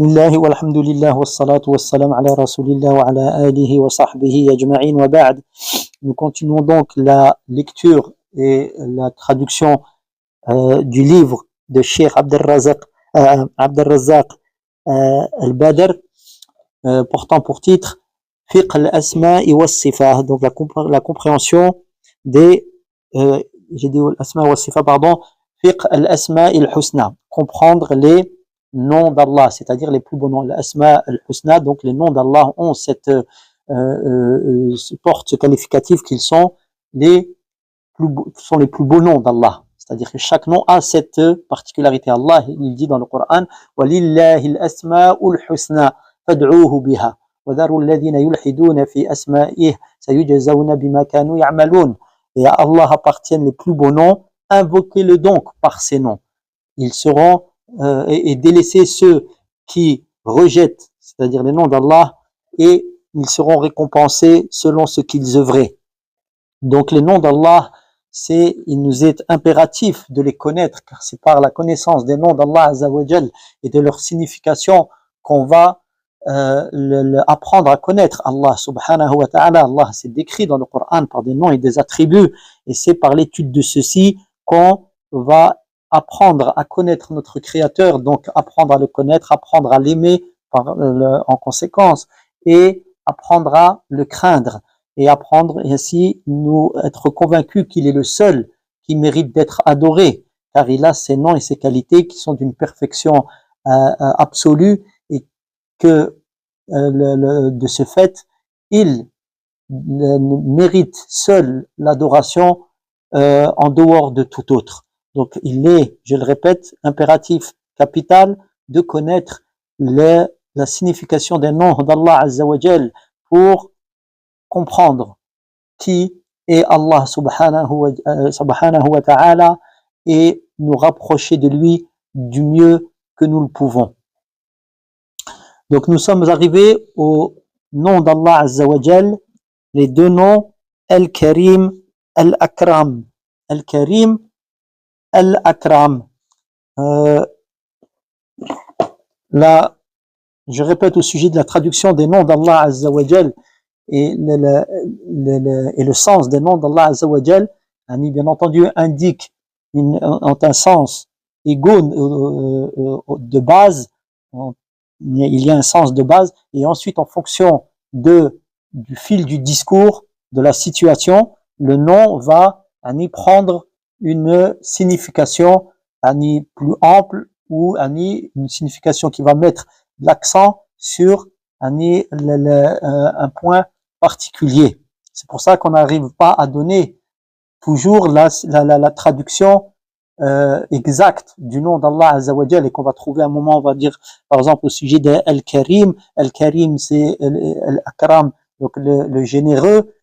بسم الله والحمد لله والصلاة والسلام على رسول الله وعلى آله وصحبه أجمعين وبعد. Nous continuons donc la lecture et la traduction du livre de Cheikh Abdelrazaq Al-Badr portant pour titre Fiqh al-Asma'i was-Sifah, donc la compréhension des j'ai dit al-Asma' was-Sifah, pardon, Fiqh al-Asma'i al-Husna, comprendre les noms d'Allah, c'est-à-dire les plus beaux noms. L'Asma al-Husna, donc les noms d'Allah ont cette porte ce qualificatif qu'ils sont les plus beaux noms d'Allah. C'est-à-dire que chaque nom a cette particularité. Allah, il dit dans le Coran, وَلِلَّهِ الْأَسْمَاءُ الْحُسْنَى فَادْعُوهُ بِهَا وَذَرُوا الَّذِينَ يُلْحِدُونَ فِي أَسْمَائِهِ سَيُجْزَوْنَ بِمَا كَانُوا يَعْمَلُونَ. Et à Allah appartiennent les plus beaux noms, invoquez-le donc par ces noms. Ils seront et délaisser ceux qui rejettent, c'est-à-dire les noms d'Allah, et ils seront récompensés selon ce qu'ils œuvraient. Donc les noms d'Allah, il nous est impératif de les connaître, car c'est par la connaissance des noms d'Allah Azza wa Jal et de leur signification qu'on va apprendre à connaître Allah subhanahu wa ta'ala. Allah s'est décrit dans le Coran par des noms et des attributs, et c'est par l'étude de ceci qu'on va apprendre à connaître notre Créateur, donc apprendre à le connaître, apprendre à l'aimer en conséquence, et apprendre à le craindre, et apprendre ainsi nous être convaincus qu'il est le seul qui mérite d'être adoré, car il a ses noms et ses qualités qui sont d'une perfection absolue, et que de ce fait, il mérite seul l'adoration en dehors de tout autre. Donc il est, je le répète, impératif capital de connaître la signification des noms d'Allah Azza wa Jal pour comprendre qui est Allah subhanahu wa ta'ala et nous rapprocher de lui du mieux que nous le pouvons. Donc nous sommes arrivés au nom d'Allah Azza wa Jal, les deux noms Al-Karim, Al-Akram. Al-Karim, Al-Akram. Là, je répète au sujet de la traduction des noms d'Allah Azza wa Jal et le sens des noms d'Allah Azza wa Jal, bien entendu, indique un sens égaux de base. Il y a un sens de base, et ensuite, en fonction du fil du discours, de la situation, le nom va prendre une signification plus ample, ou une signification qui va mettre l'accent sur un point particulier. C'est pour ça qu'on n'arrive pas à donner toujours la traduction exacte du nom d'Allah Azza wa Jal, et qu'on va trouver un moment, on va dire par exemple au sujet de Al-Karim. Al-Karim, c'est Al-Akram, donc le généreux.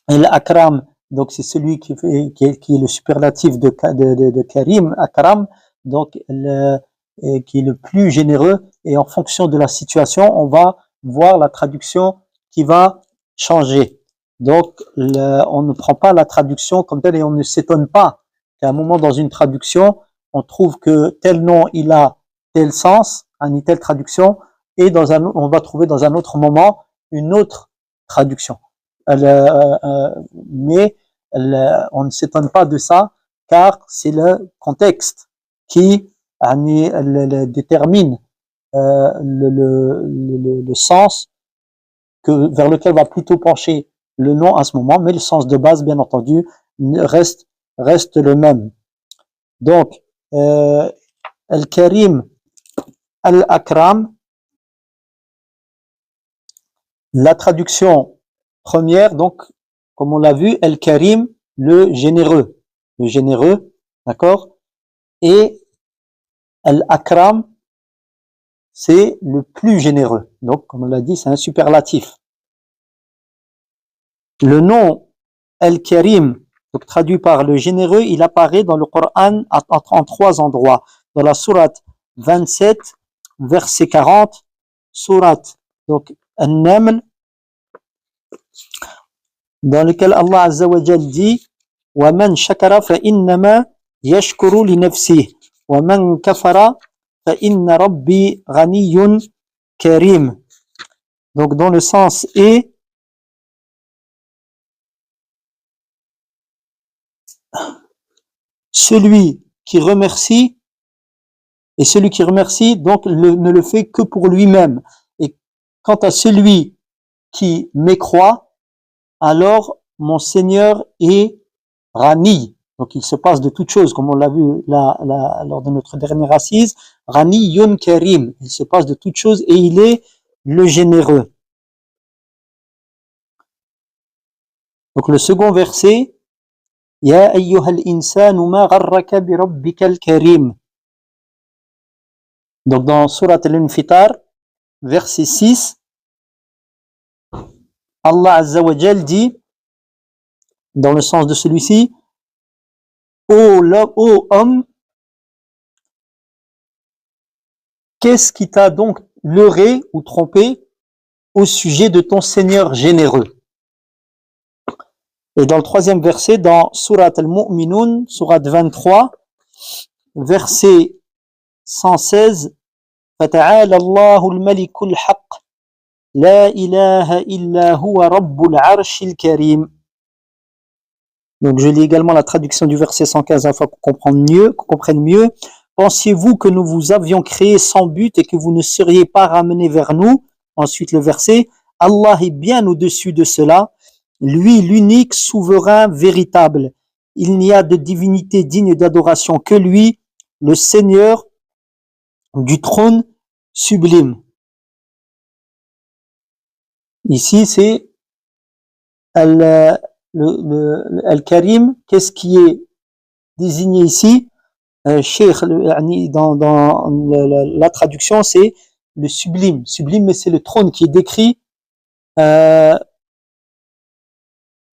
Al-Akram, donc c'est celui qui est le superlatif de Karim, Akram, donc qui est le plus généreux, et en fonction de la situation, on va voir la traduction qui va changer. Donc on ne prend pas la traduction comme telle, et on ne s'étonne pas qu'à un moment dans une traduction, on trouve que tel nom il a tel sens, telle traduction, et on va trouver dans un autre moment une autre traduction. Mais on ne s'étonne pas de ça, car c'est le contexte qui détermine le sens vers lequel va plutôt pencher le nom à ce moment, mais le sens de base, bien entendu, reste le même. Donc, Al-Karim, Al-Akram, la traduction première, donc, comme on l'a vu, Al-Karim, le généreux, d'accord, et Al-Akram, c'est le plus généreux. Donc, comme on l'a dit, c'est un superlatif. Le nom Al-Karim, donc traduit par le généreux, il apparaît dans le Coran en 3 endroits. Dans la sourate 27, verset 40, sourate donc An-Naml, dans lequel Allah Azza wa Jal dit وَمَنْ شَكَرَ فَإِنَّمَا يَشْكُرُ لِنَفْسِهِ وَمَنْ كَفَرَ فإن ربي غني كريم. Donc dans le sens est celui qui remercie, et celui qui remercie donc ne le fait que pour lui-même. Et quant à celui qui mécroit, alors mon Seigneur est Rani. Donc il se passe de toutes choses, comme on l'a vu lors de notre dernière assise. Rani Yun Karim. Il se passe de toutes choses et il est le généreux. Donc le second verset, Ya ayyuhal insanu ma gharraka bi rabbikal karim. Donc dans Surat Al-Infitar, verset 6, Allah Azza wa Jal dit, dans le sens de celui-ci, ô homme, qu'est-ce qui t'a donc leurré ou trompé au sujet de ton Seigneur généreux? Et dans le troisième verset, dans Surat Al-Mu'minun, Surat 23, verset 116, فَتَعَالَى اللَّهُ الْمَلِكُ الْحَقِّ لَا إِلَهَ إِلَّا هُوَ رَبُّ الْعَرْشِ الْكَرِيمِ. Donc je lis également la traduction du verset 115 afin qu'on comprenne mieux. Pensiez-vous que nous vous avions créé sans but et que vous ne seriez pas ramenés vers nous? Ensuite le verset, Allah est bien au-dessus de cela, lui l'unique souverain véritable. Il n'y a de divinité digne d'adoration que lui, le Seigneur du trône sublime. Ici c'est Al-Karim. Qu'est-ce qui est désigné ici? Cheikh, dans la traduction, c'est le sublime. Sublime, mais c'est le trône qui est décrit. C'est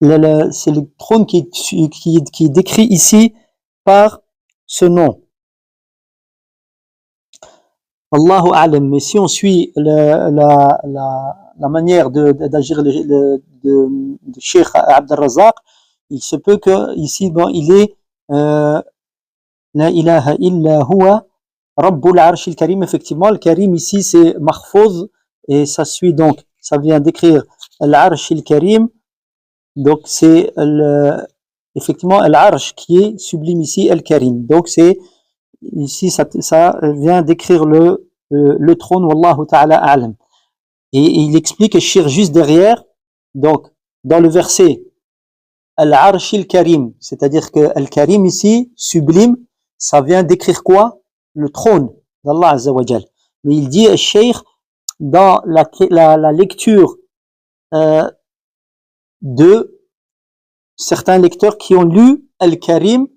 le trône qui est décrit ici par ce nom. Allahu a'lam. Mais si on suit la manière d'agir de Cheikh Abd al-Razzaq, il se peut que ici, bon, il est La ilaha illa huwa Rabbul Arsh al-Karim. Effectivement, le Karim ici c'est Mahfouz et ça suit donc, ça vient d'écrire Al-Arsh al-Karim. Donc c'est effectivement Al-Arsh qui est sublime ici, Al-Karim. Donc c'est ici ça vient d'écrire le trône, Wallahu ta'ala a'lam. Et il explique Shir juste derrière. Donc dans le verset Al-Arsh al-Karim, c'est-à-dire que Al-Karim ici, sublime, ça vient décrire quoi? Le trône d'Allah Azza wa Jal. Mais il dit, Cheikh, dans la lecture de certains lecteurs qui ont lu Al-Karim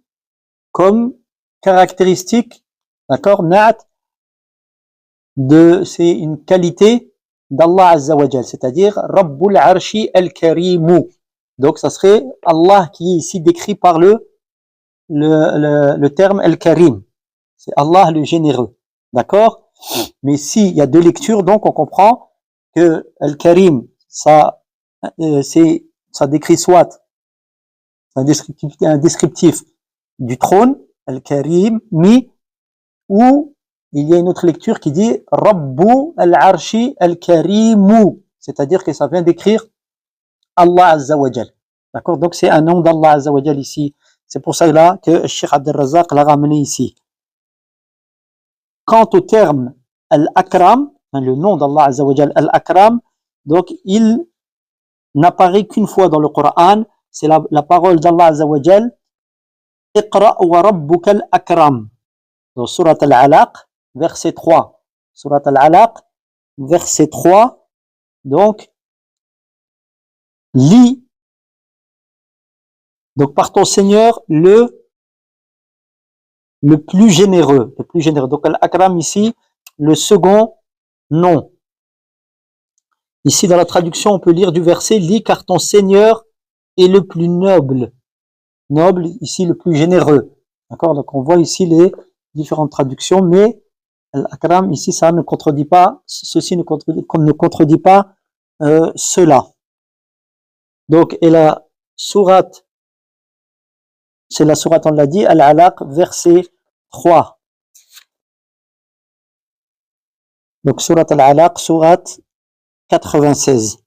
comme caractéristique, d'accord, Na'at, c'est une qualité d'Allah Azza wa Jal, c'est-à-dire Rabbul Arshi al-Karimu. Donc ça serait Allah qui est ici décrit par le terme Al-Karim. C'est Allah le généreux. D'accord? Mais s'il y a deux lectures, donc on comprend que Al-Karim, ça décrit soit un descriptif du trône, Al-Karim, ou il y a une autre lecture qui dit Rabbu al-Arshi al-Karimu, c'est-à-dire que ça vient décrire Allah Azza wa Jal. D'accord? Donc c'est un nom d'Allah Azza wa Jal ici. C'est pour ça là que Cheikh Abd al-Razzaq l'a ramené ici. Quant au terme Al-Akram, le nom d'Allah Azza wa Jal, Al-Akram, donc il n'apparaît qu'une fois dans le Coran. C'est la parole d'Allah Azza wa Jal, Iqra wa rabbuka al-Akram. Dans Surat Al-Alaq, verset 3. Surat Al-Alaq, verset 3. Donc, lis donc par ton Seigneur le plus généreux, le plus généreux. Donc Al-Akram ici, le second nom. Ici dans la traduction, on peut lire du verset, lis car ton Seigneur est le plus noble. Noble, ici le plus généreux. D'accord? Donc on voit ici les différentes traductions, mais Al-Akram ici, ça ne contredit pas, ceci ne contredit pas cela. Donc, et la sourate, c'est la sourate, on l'a dit, Al-Alaq, verset 3. Donc, Surat Al-Alaq, Surat 96,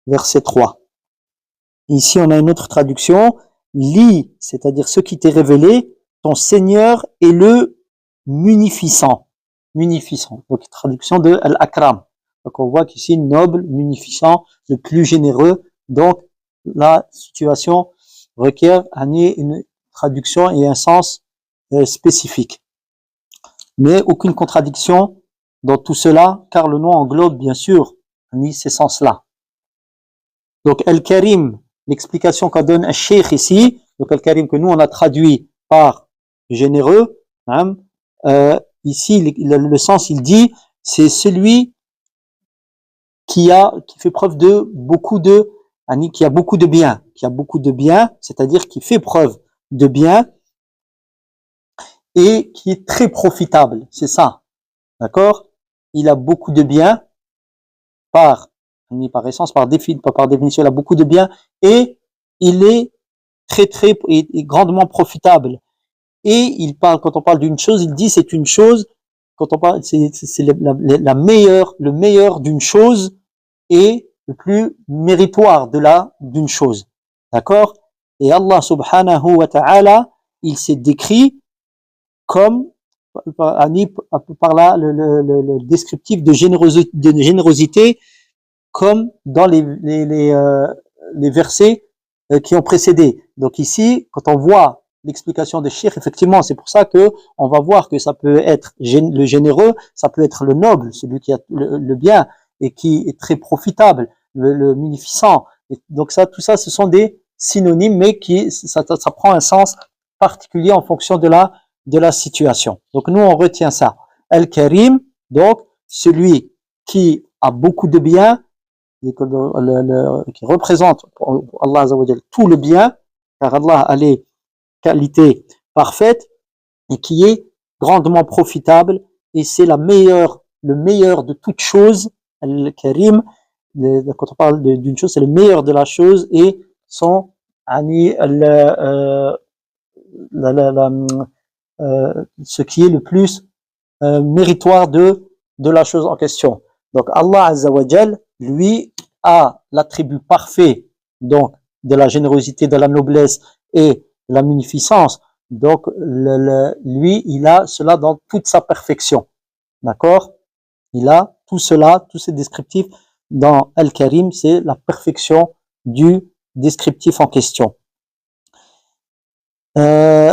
verset 3. Ici, on a une autre traduction. Lis, c'est-à-dire ce qui t'est révélé, ton Seigneur est le munificent. Munificent. Donc, traduction de Al-Akram. Donc, on voit qu'ici, noble, munificent, le plus généreux. Donc, la situation requiert une traduction et un sens spécifique. Mais aucune contradiction dans tout cela, car le nom englobe bien sûr ces sens-là. Donc Al-Karim, l'explication qu'a donne Al-Sheikh ici, donc Al-Karim que nous on a traduit par généreux, hein, ici le sens il dit c'est celui qui fait preuve de beaucoup de, qui a beaucoup de bien, c'est-à-dire qui fait preuve de bien et qui est très profitable, c'est ça, d'accord? Il a beaucoup de bien par essence, par définition, il a beaucoup de bien et il est très et grandement profitable. Et il parle, quand on parle d'une chose, il dit c'est une chose, quand on parle, c'est le meilleur d'une chose et le plus méritoire d'une chose. D'accord? Et Allah subhanahu wa ta'ala, il s'est décrit comme par là le descriptif de générosité comme dans les versets qui ont précédé. Donc ici, quand on voit l'explication de Cheikh, effectivement, c'est pour ça que on va voir que ça peut être le généreux, ça peut être le noble, celui qui a le bien et qui est très profitable, le munificent. Et donc ça, tout ça, ce sont des synonymes, mais ça prend un sens particulier en fonction de la situation. Donc nous, on retient ça. Al-Karim, donc celui qui a beaucoup de biens, qui représente pour Allah Azza wa Jal tout le bien, car Allah a les qualités parfaites et qui est grandement profitable, et c'est le meilleur de toute chose. Al-Karim, quand on parle d'une chose, c'est le meilleur de la chose et son ce qui est le plus méritoire de la chose en question. Donc Allah Azza wa Jal, lui, a l'attribut parfait donc de la générosité, de la noblesse et de la munificence. Donc lui, il a cela dans toute sa perfection. D'accord? Il a tout cela, tous ces descriptifs dans Al-Karim, c'est la perfection du descriptif en question. Et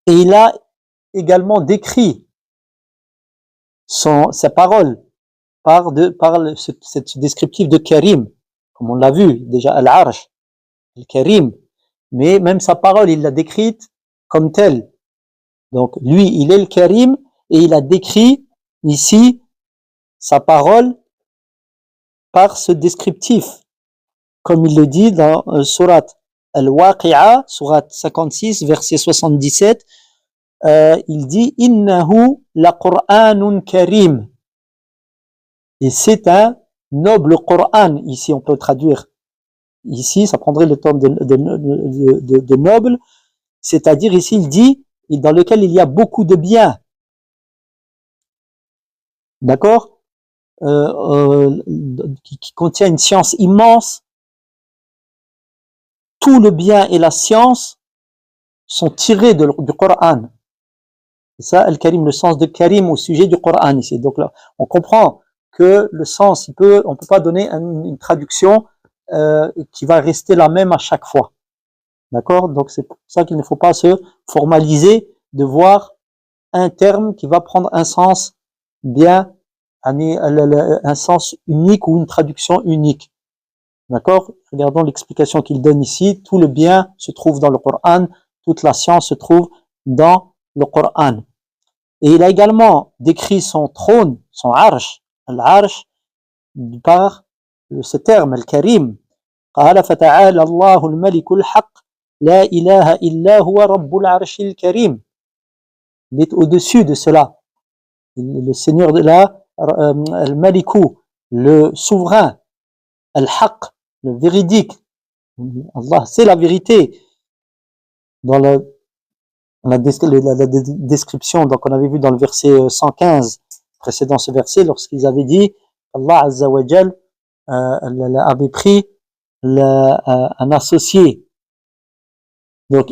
il a également décrit sa parole par ce descriptif de Karim, comme on l'a vu déjà, Al-Arsh, Al-Karim, mais même sa parole, il l'a décrite comme telle. Donc lui, il est le Karim et il a décrit ici sa parole par ce descriptif, comme il le dit dans Surat Al-Waqi'a, Surat 56, verset 77, il dit « Innahu la Qur'anun Karim » et c'est un noble Coran. Ici, on peut traduire. Ici, ça prendrait le terme de noble, c'est-à-dire ici, il dit, dans lequel il y a beaucoup de bien. D'accord? Qui contient une science immense. Tout le bien et la science sont tirés du Coran. C'est ça, Al-Karim, le sens de Karim au sujet du Coran ici. Donc là, on comprend que le sens, on peut pas donner une traduction qui va rester la même à chaque fois. D'accord? Donc c'est pour ça qu'il ne faut pas se formaliser de voir un terme qui va prendre un sens bien, un sens unique ou une traduction unique. D'accord? Regardons l'explication qu'il donne ici. Tout le bien se trouve dans le Coran, toute la science se trouve dans le Coran. Et il a également décrit son trône, son arsh, al-arsh, par ce terme, al-karim. قال فتعالى الله الملك الحق لا إله إلا هو رب العرش الكريم. Il est au-dessus de cela. Le Seigneur de al-Maliku, le souverain, al-Haq, le véridique. Allah, c'est la vérité. Dans la description, donc on avait vu dans le verset 115, précédent ce verset, lorsqu'ils avaient dit Allah Azza wa Jal avait pris un associé. Donc,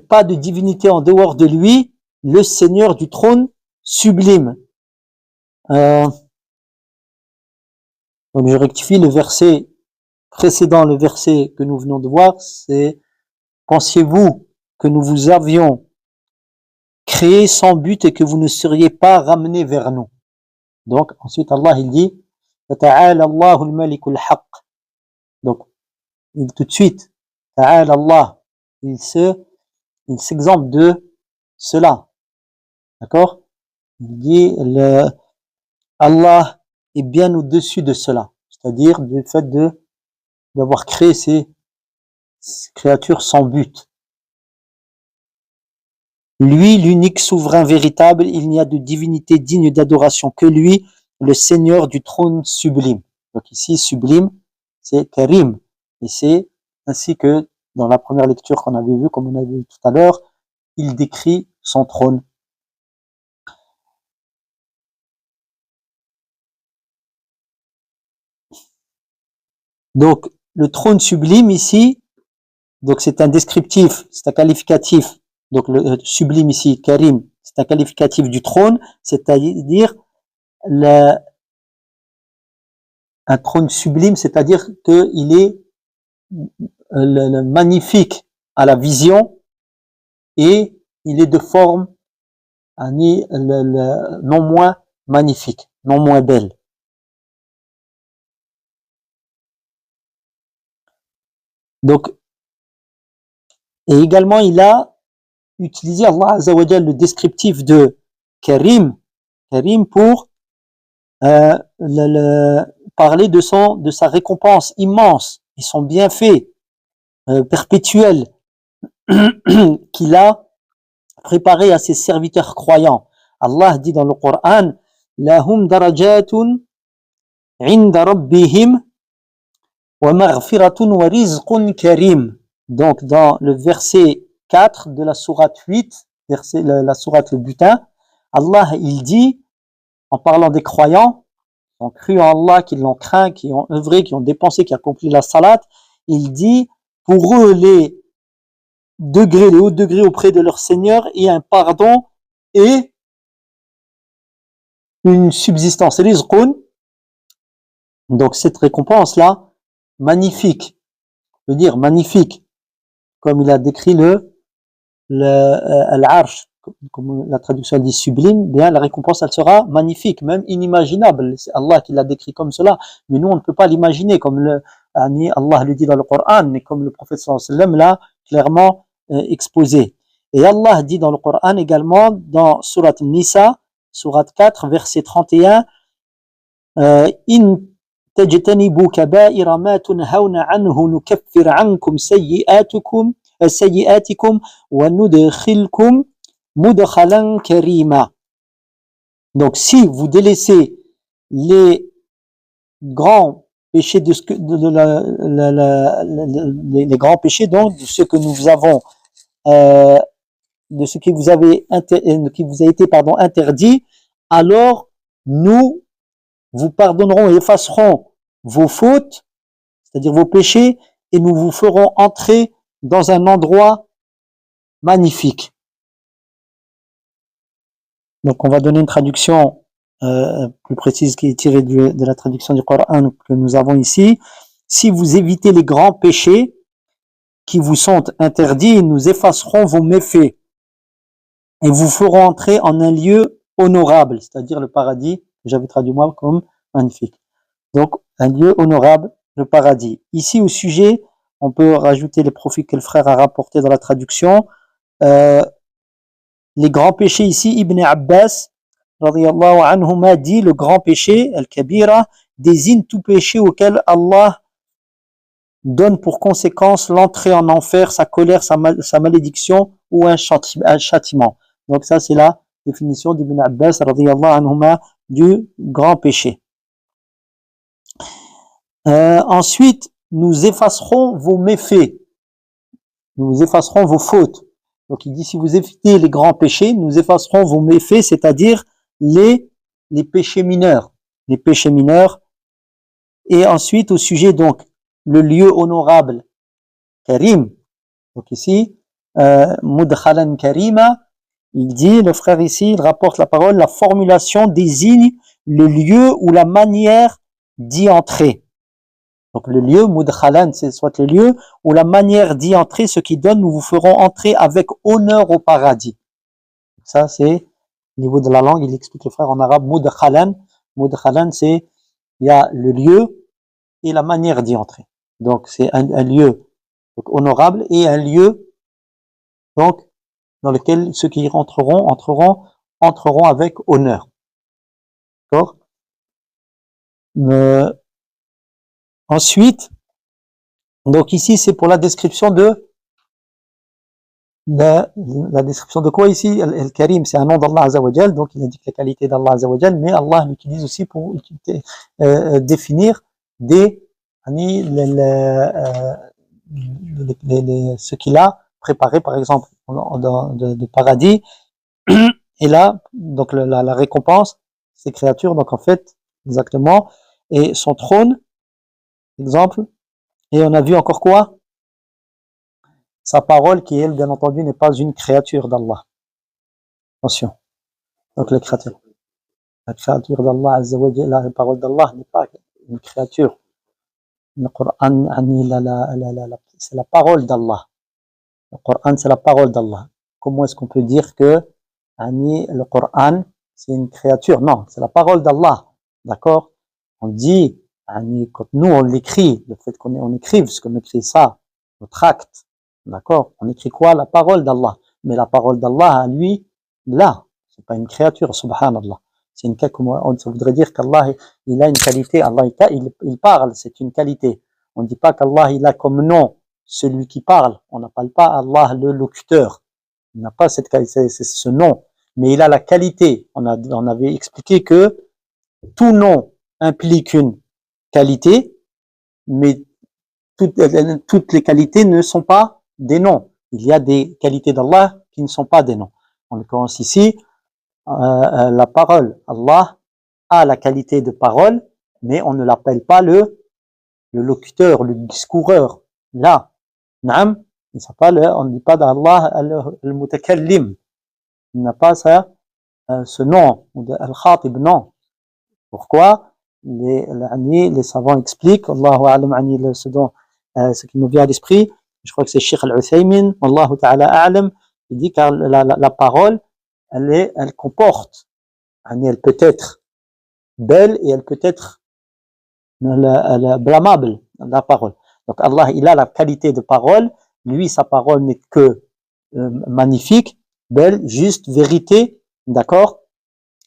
pas de divinité en dehors de lui, le Seigneur du trône sublime. Donc, je rectifie le verset précédent, le verset que nous venons de voir, c'est « Pensiez-vous que nous vous avions créé sans but et que vous ne seriez pas ramenés vers nous ?» Donc, ensuite, Allah, il dit « Ta'ala Allahul Malikul Haqq » Donc, tout de suite, Ta'ala Allah, il s'exemple de cela. D'accord? Il dit Allah est bien au-dessus de cela. C'est-à-dire du fait d'avoir créé ces créatures sans but. Lui, l'unique souverain véritable, il n'y a de divinité digne d'adoration que lui, le Seigneur du trône sublime. Donc ici, sublime, c'est Karim. Et c'est ainsi que dans la première lecture qu'on avait vue, comme on a vu tout à l'heure, il décrit son trône. Donc, le trône sublime ici, donc c'est un descriptif, c'est un qualificatif. Donc, le sublime ici, Karim, c'est un qualificatif du trône, c'est-à-dire un trône sublime, c'est-à-dire qu'il est magnifique à la vision et il est de forme non moins magnifique, non moins belle. Donc, et également, il a utilisé Allah Azza wa Jal le descriptif de Karim pour parler de sa récompense immense et son bienfait perpétuel qu'il a préparé à ses serviteurs croyants. Allah dit dans le Coran, lahum darajatun inda rabbihim wa maghfiratun wa rizqun karim. Donc dans le verset 4 de la sourate 8, la sourate le butin, Allah il dit, en parlant des croyants, qui ont cru en Allah, qui l'ont craint, qui ont œuvré, qui ont dépensé, qui ont accompli la salat, il dit, pour eux les hauts degrés auprès de leur Seigneur et un pardon et une subsistance, rizqun. Donc cette récompense-là, magnifique, je veux dire magnifique, comme il a décrit l'arsh, comme la traduction dit sublime, bien la récompense elle sera magnifique, même inimaginable. C'est Allah qui l'a décrit comme cela, mais nous on ne peut pas l'imaginer comme Allah le dit dans le Coran, mais comme le prophète sallallahu alayhi wa sallam l'a clairement exposé. Et Allah dit dans le Coran également dans Surat Nisa, Surat 4, verset 31, In tajtanibu kaba'ira ma tunhawna anhu nukaffir ankum sayyi'atikum wa nudkhilkum mudkhalan karima. Donc si vous délaissez les grands péchés les grands péchés donc de ce que nous avons de ce qui vous a été interdit, alors nous vous pardonnerons et effacerons vos fautes, c'est-à-dire vos péchés, et nous vous ferons entrer dans un endroit magnifique. Donc on va donner une traduction plus précise qui est tirée de la traduction du Coran que nous avons ici. Si vous évitez les grands péchés qui vous sont interdits, nous effacerons vos méfaits et vous ferons entrer en un lieu honorable, c'est-à-dire le paradis, que j'avais traduit moi comme magnifique. Donc, un lieu honorable, le paradis. Ici, au sujet, on peut rajouter les profits que le frère a rapportés dans la traduction. Les grands péchés ici, Ibn Abbas, radiyallahu anhuma, dit le grand péché, al-kabira, désigne tout péché auquel Allah donne pour conséquence l'entrée en enfer, sa colère, sa malédiction ou un châtiment. Donc ça, c'est la définition d'Ibn Abbas, radiyallahu anhuma, du grand péché. Ensuite, nous effacerons vos méfaits, nous effacerons vos fautes. Donc il dit, si vous évitez les grands péchés, nous effacerons vos méfaits, c'est-à-dire les péchés mineurs. Les péchés mineurs. Et ensuite, au sujet, donc, le lieu honorable, Karim. Donc ici, Mudkhalan Karima, il dit, le frère ici, il rapporte la parole, la formulation désigne le lieu ou la manière d'y entrer. Donc le lieu, Mudkhalan, c'est soit le lieu ou la manière d'y entrer, ce qui donne, nous vous ferons entrer avec honneur au paradis. Ça, c'est au niveau de la langue, il explique le frère en arabe, Mudkhalan. Mudkhalan, c'est, il y a le lieu et la manière d'y entrer. Donc c'est un lieu donc, honorable et un lieu donc dans lequel ceux qui y entreront avec honneur. D'accord? Ensuite, donc ici c'est pour la description de la description de quoi ici? Al-Karim, c'est un nom d'Allah Azzawajal, donc il indique la qualité d'Allah Azzawajal, mais Allah l'utilise aussi pour définir des ce qu'il a préparé, par exemple, de paradis. Et là, donc la récompense, ces créatures, donc en fait, exactement, et son trône, exemple, et on a vu encore quoi? Sa parole qui, elle, bien entendu, n'est pas une créature d'Allah. Attention. Donc la créature d'Allah, Azzawajal, la parole d'Allah n'est pas une créature. Le Coran, c'est la parole d'Allah. Le Coran, c'est la parole d'Allah. Comment est-ce qu'on peut dire que le Coran, c'est une créature? Non, c'est la parole d'Allah. D'accord? On dit, quand nous on l'écrit, le fait qu'on écrive, ce qu'on écrit ça, notre acte, d'accord? On écrit quoi? La parole d'Allah. Mais la parole d'Allah, à lui, là, c'est pas une créature, subhanallah. C'est une, ça voudrait dire qu'Allah, il a une qualité, Allah, il parle, c'est une qualité. On ne dit pas qu'Allah, il a comme nom celui qui parle. On n'appelle pas Allah le locuteur. Il n'a pas cette qualité, c'est ce nom. Mais il a la qualité. On avait expliqué que tout nom implique une qualité, mais toutes les qualités ne sont pas des noms. Il y a des qualités d'Allah qui ne sont pas des noms. En l'occurrence ici, la parole, Allah a la qualité de parole, mais on ne l'appelle pas le locuteur, le discoureur. Là, naam, on ne dit pas d'Allah al-mutakallim. Il n'a pas ça, ce nom, al-khatib, non. Pourquoi? Les savants expliquent, Allahu a'lam, ce qui nous vient à l'esprit, je crois que c'est Cheikh Al-Uthaymin, Allahu ta'ala a'lam, il dit car la parole, elle comporte, elle peut être belle et elle peut être blâmable, la parole. Donc Allah, il a la qualité de parole, lui, sa parole n'est que magnifique, belle, juste, vérité, d'accord?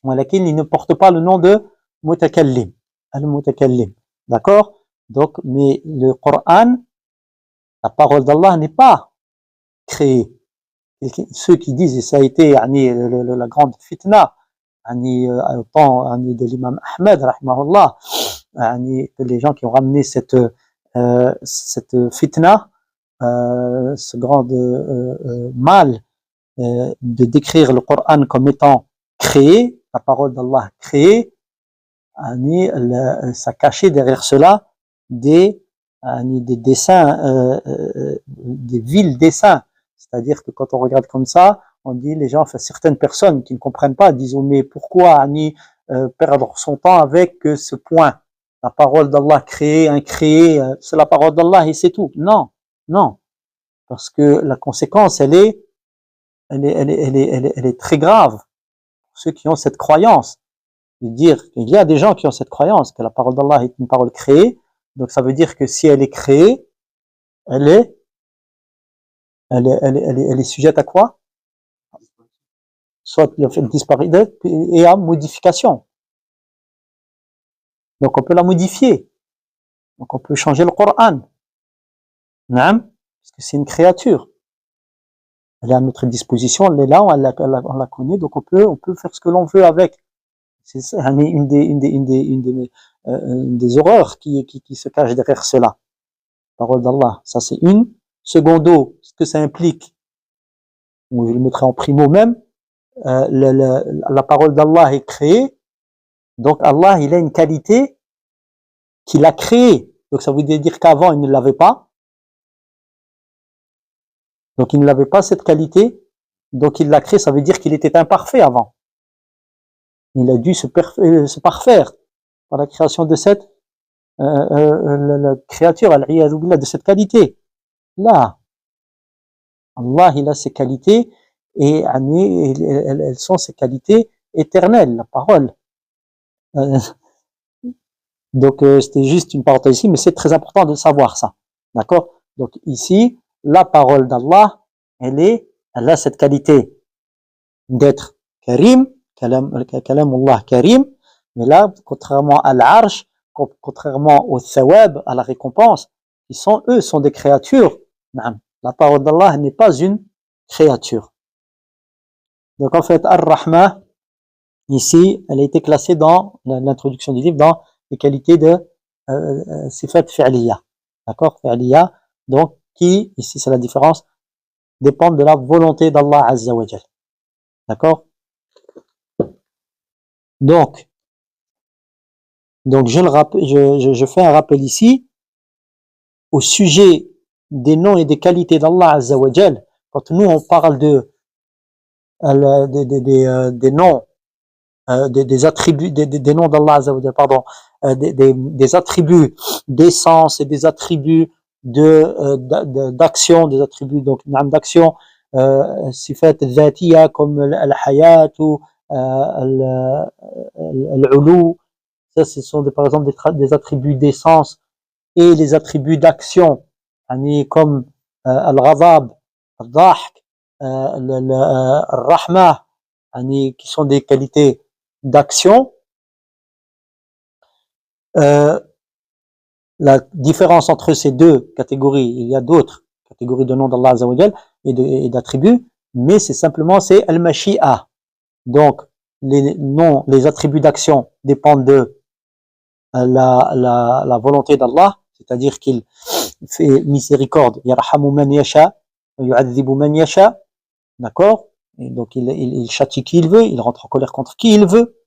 Laquelle il ne porte pas le nom de mutakallim, al-mutakallim, d'accord? Donc, mais le Coran, la parole d'Allah n'est pas créée. Ceux qui disent, et ça a été la grande fitna, au temps de l'imam Ahmed, rahimahullah, les gens qui ont ramené cette fitna, ce grand mal de décrire le Coran comme étant créé, la parole d'Allah créée, ça cachait derrière cela des dessins, des vils dessins. C'est-à-dire que quand on regarde comme ça, on dit les gens, enfin certaines personnes qui ne comprennent pas, disent mais pourquoi perdre son temps avec ce point? La parole d'Allah créée, incréée, c'est la parole d'Allah et c'est tout. Non, non, parce que la conséquence, elle est très grave. Pour ceux qui ont cette croyance, de dire qu'il y a des gens qui ont cette croyance que la parole d'Allah est une parole créée, donc ça veut dire que si elle est créée, elle est sujette à quoi? Soit le fait de disparaître et à modification. Donc on peut la modifier. Donc on peut changer le Coran. Parce que c'est une créature. Elle est à notre disposition, elle est là, on la connaît, donc on peut faire ce que l'on veut avec. C'est une des horreurs qui se cache derrière cela. Parole d'Allah. Ça c'est une. Secondo, ce que ça implique. ou je le mettrai en primo même, la parole d'Allah est créée, donc Allah, il a une qualité qu'il a créée. Donc ça veut dire qu'avant, il ne l'avait pas. Donc il ne l'avait pas cette qualité, donc il l'a créée, ça veut dire qu'il était imparfait avant. Il a dû se parfaire par la création de cette la créature, al-iyadhu billah, de cette qualité. Là, Allah, il a ses qualités, et elles sont ses qualités éternelles, la parole. Donc c'était juste une parenthèse ici, mais c'est très important de savoir ça. D'accord? Donc ici, la parole d'Allah, elle a cette qualité d'être karim, kalamullah karim, mais là, contrairement à l'arsh, contrairement au thawab, à la récompense, eux sont des créatures. La parole d'Allah n'est pas une créature. Donc en fait, Ar-Rahma, ici, elle a été classée dans l'introduction du livre dans les qualités de sifat fi'liya. D'accord? Fi'liya, donc qui, ici c'est la différence, dépendent de la volonté d'Allah Azza wa Jal. D'accord? Donc je fais un rappel ici au sujet des noms et des qualités d'Allah Azza wa Jal. Quand nous on parle des noms, des attributs, des noms d'Allah Azza wa Jal, pardon, des attributs d'essence et des attributs d'action, des attributs donc d'action, sifat dhatiya comme al-hayat ou al-ulu. Ça, ce sont par exemple des attributs d'essence et les attributs d'action, comme al-ghadab, al-dhahk, al-rahma, qui sont des qualités d'action. La différence entre ces deux catégories, il y a d'autres catégories de noms d'Allah Azza wa Jal et d'attributs, mais c'est al-mashi'a. Donc, les attributs d'action dépendent de la volonté d'Allah, c'est-à-dire qu'il fait miséricorde, yarhamu man yasha, yu'adhibu man yasha, d'accord? Et donc il châtie qui il veut, il rentre en colère contre qui il veut.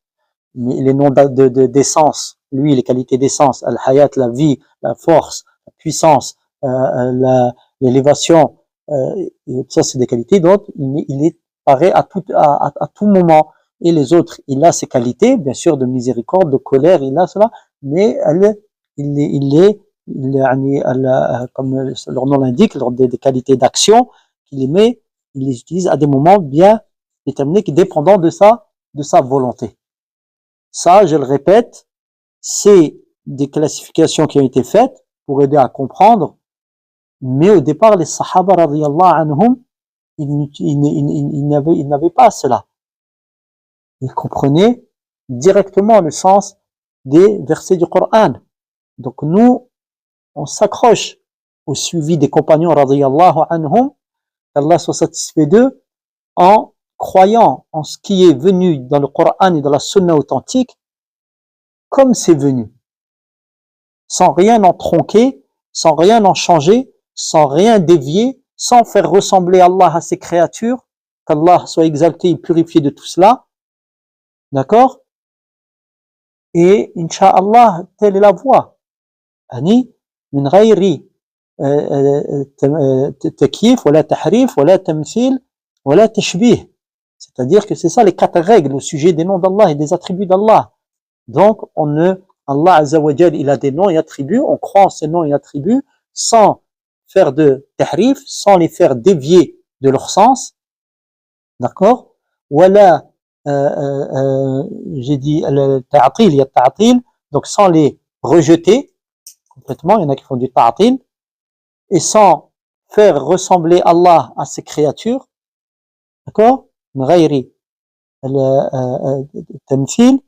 Mais les noms d'essence, lui, les qualités d'essence, al-hayat, la vie, la force, la puissance, l'élévation, ça c'est des qualités dont il est pareil à tout moment. Et les autres, il a ses qualités, bien sûr, de miséricorde, de colère, il a cela, mais comme leur nom l'indique, des qualités d'action qu'il il les utilise à des moments bien déterminés, qui dépendant de sa volonté. Ça, je le répète, c'est des classifications qui ont été faites pour aider à comprendre, mais au départ, les Sahaba radiyallahu anhum, ils n'avaient pas cela. Ils comprenaient directement le sens des versets du Coran. Donc nous, on s'accroche au suivi des compagnons radiyallahu anhum, qu'Allah soit satisfait d'eux, en croyant en ce qui est venu dans le Coran et dans la Sunna authentique, comme c'est venu, sans rien en tronquer, sans rien en changer, sans rien dévier, sans faire ressembler Allah à ses créatures, qu'Allah soit exalté et purifié de tout cela, d'accord? Et Inch'Allah, telle est la voie. Ani, min ghayri takyif, wala tahrif, wala tamthil, wala tashbih. C'est-à-dire que c'est ça les 4 règles au sujet des noms d'Allah et des attributs d'Allah. Donc, Allah Azza wa Jal, il a des noms et attributs, on croit en ces noms et attributs sans faire de tahrif, sans les faire dévier de leur sens. D'accord? Wala, j'ai dit, le ta'atil, il y a ta'atil, donc sans les rejeter complètement, il y en a qui font du ta'atil, et sans faire ressembler Allah à ses créatures. D'accord? Ghayri, tamthil,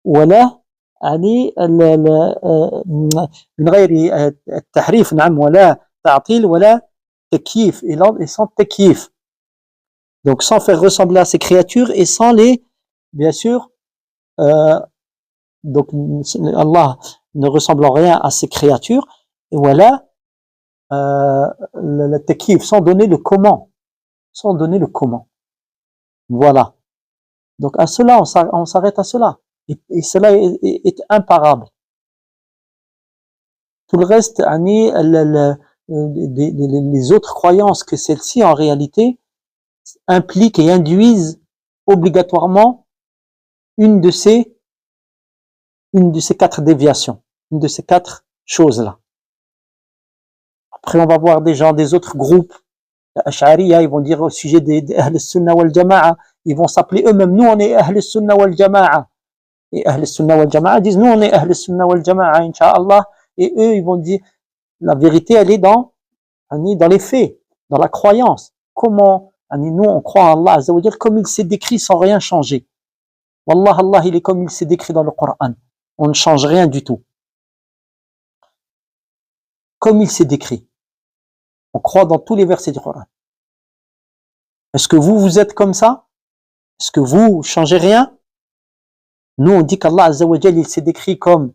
wala, يعني من غير التحريف نعم ولا تعطيل ولا تكييف et sans تكييف, donc sans faire ressembler à ces créatures et sans les, bien sûr, donc Allah ne ressemble en rien à ces créatures, et voilà le takif, sans donner le comment, sans donner le comment. Voilà. Donc à cela, on s'arrête à cela. Et cela est imparable. Tout le reste, les autres croyances que celles-ci, en réalité, impliquent et induisent obligatoirement une de ces 4 déviations, une de ces 4 choses-là. Après, on va voir des gens des autres groupes, Ash'ariya, ils vont dire au sujet des Ahl Sunnah wal Jama'a, ils vont s'appeler eux-mêmes, nous on est Ahl Sunnah wal Jama'a. Et Ahl Sunnah wal Jama'a disent, nous on est Ahl Sunnah wal Jama'a, Inch'Allah. Et eux, ils vont dire, la vérité, elle est dans les faits, dans la croyance. Comment, nous on croit en Allah Azza wa Jal comme il s'est décrit sans rien changer. Wallah, Allah, il est comme il s'est décrit dans le Coran. On ne change rien du tout. Comme il s'est décrit. On croit dans tous les versets du Coran. Est-ce que vous êtes comme ça? Est-ce que vous changez rien? Nous, on dit qu'Allah Azza wa Jal, il s'est décrit comme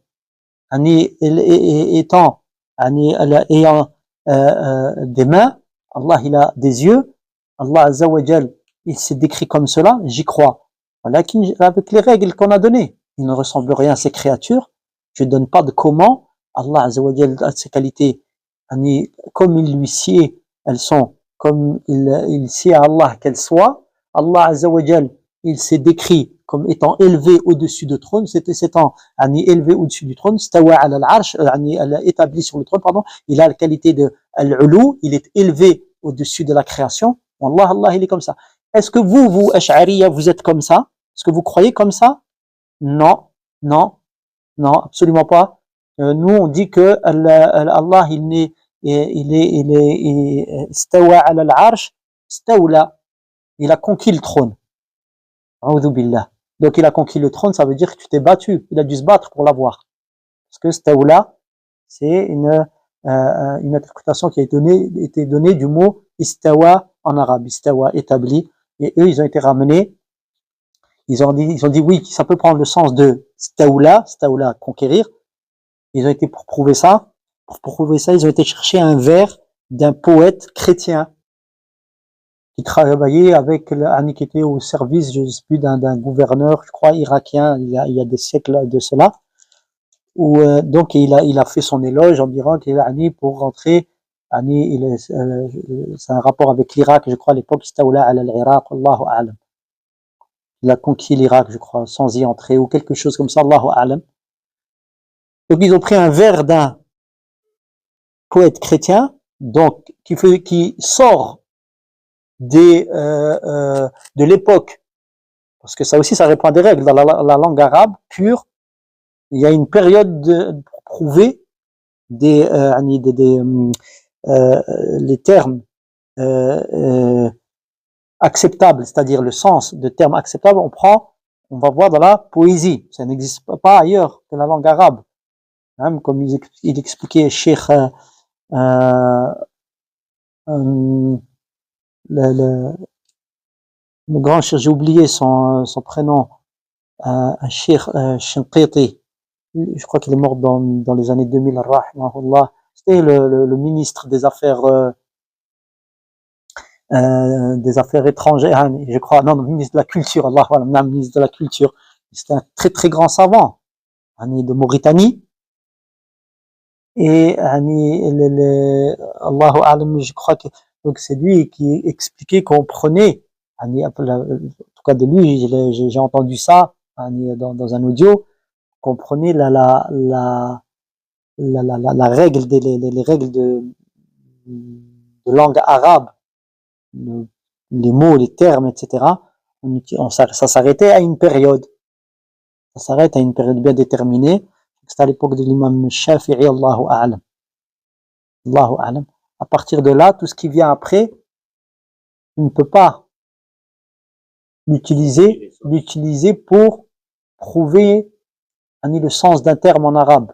étant ayant des mains. Allah, il a des yeux. Allah Azza wa Jal, il s'est décrit comme cela. J'y crois. Avec les règles qu'on a données. Il ne ressemble rien à ces créatures. Je ne donne pas de comment. Allah Azza wa Jal a ses qualités. Comme il lui sied, elles sont comme il sied à Allah qu'elles soient. Allah Azza wa Jal, il s'est décrit comme étant élevé au-dessus du trône, étant élevé au-dessus du trône, stawa ala al-arsh, établi sur le trône, pardon, il a la qualité de al-ulu, il est élevé au-dessus de la création. Wallah, Allah, il est comme ça. Est-ce que vous, Ash'ariya, vous êtes comme ça? Est-ce que vous croyez comme ça? Non, non, non, absolument pas. Nous, on dit que Allah, il est stawa ala al-arsh, stawla, il a conquis le trône. A'udhu billah. Donc il a conquis le trône, ça veut dire que tu t'es battu, il a dû se battre pour l'avoir. Parce que stawla, c'est une interprétation qui a été donnée du mot istawa en arabe, istawa, établi, et eux ils ont été ramenés, ils ont dit oui, ça peut prendre le sens de stawla, conquérir. Ils ont été pour prouver ça, ils ont été chercher un vers d'un poète chrétien qui travaillait qui était au service, je sais plus, d'un gouverneur, je crois, irakien, il y a des siècles de cela, où donc il a fait son éloge en disant qu'il est pour rentrer, c'est un rapport avec l'Irak, je crois, à l'époque, Istawla ala al-Iraq, Allahu a'lam. Il a conquis l'Irak, je crois, sans y entrer, ou quelque chose comme ça, Allahu a'lam. Donc ils ont pris un vers d'un poète chrétien, donc qui sort de l'époque, parce que ça aussi ça répond à des règles dans la langue arabe pure. Il y a une période pour prouver les termes acceptables, c'est-à-dire le sens de termes acceptables. On va voir dans la poésie, ça n'existe pas ailleurs que la langue arabe, hein, comme il expliquait Cheikh le grand cheikh, j'ai oublié son prénom, Cheikh Shinqiti, je crois qu'il est mort dans les années 2000, rahimahullah. C'était le ministre des affaires étrangères, je crois, non, le ministre de la culture, le ministre de la culture. C'était un très très grand savant, de Mauritanie. Et Allahu a'lam, je crois que donc c'est lui qui expliquait qu'on prenait, en tout cas de lui, j'ai entendu ça dans un audio, qu'on prenait la règle les règles de langue arabe, les mots, les termes, etc. Ça s'arrêtait à une période. Ça s'arrête à une période bien déterminée. C'était à l'époque de l'imam Shafi'i, Allahu a'lam. Allahu a'lam. À partir de là, tout ce qui vient après, on ne peut pas l'utiliser pour prouver le sens d'un terme en arabe,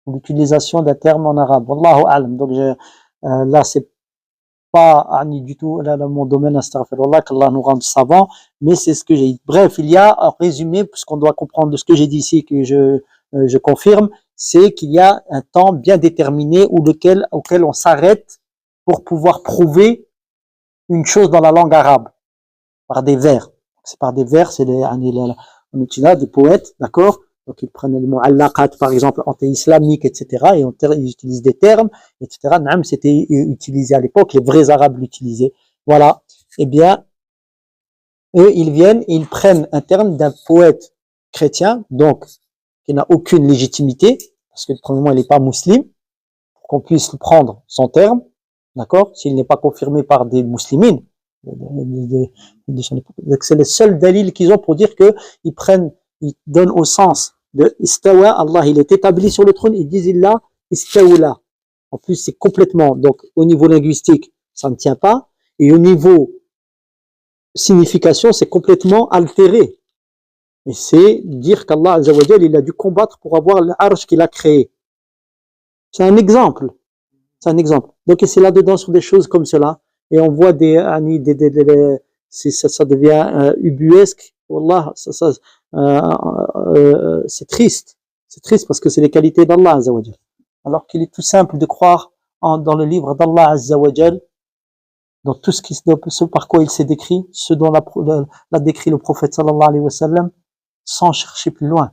ou l'utilisation d'un terme en arabe. Wallahu a'lam. Donc là, c'est pas du tout là, mon domaine, astaghfirullah, qu'Allah nous rende savants, mais c'est ce que j'ai dit. Bref, il y a un résumé, puisqu'on doit comprendre de ce que j'ai dit ici, que je confirme, c'est qu'il y a un temps bien déterminé auquel on s'arrête pour pouvoir prouver une chose dans la langue arabe, par des vers. C'est par des vers, on utilise des poètes, d'accord? Donc ils prennent le mot allaqat, par exemple, anti-islamique, etc. Et ils utilisent des termes, etc. Naam, c'était utilisé à l'époque, les vrais arabes l'utilisaient. Voilà. Eh bien, eux, ils viennent et ils prennent un terme d'un poète chrétien, donc, qui n'a aucune légitimité, parce que premièrement, il n'est pas musulman, pour qu'on puisse prendre son terme, d'accord, s'il n'est pas confirmé par des musulmans, c'est le seul dalil qu'ils ont pour dire que ils donnent au sens de istawa, Allah, il est établi sur le trône, ils disent il a istawla. En plus, c'est complètement, donc, au niveau linguistique, ça ne tient pas, et au niveau signification, c'est complètement altéré. Et c'est dire qu'Allah Azza wa Jal, il a dû combattre pour avoir l'arche qu'il a créé. C'est un exemple. C'est un exemple. Donc, c'est là-dedans sur des choses comme cela. Et on voit ça devient ubuesque. Wallah, c'est triste. C'est triste parce que c'est les qualités d'Allah Azza wa Jal. Alors qu'il est tout simple de croire dans le livre d'Allah Azza wa Jal, dans tout ce par quoi il s'est décrit, ce dont l'a décrit le prophète sallallahu alayhi wa sallam, sans chercher plus loin.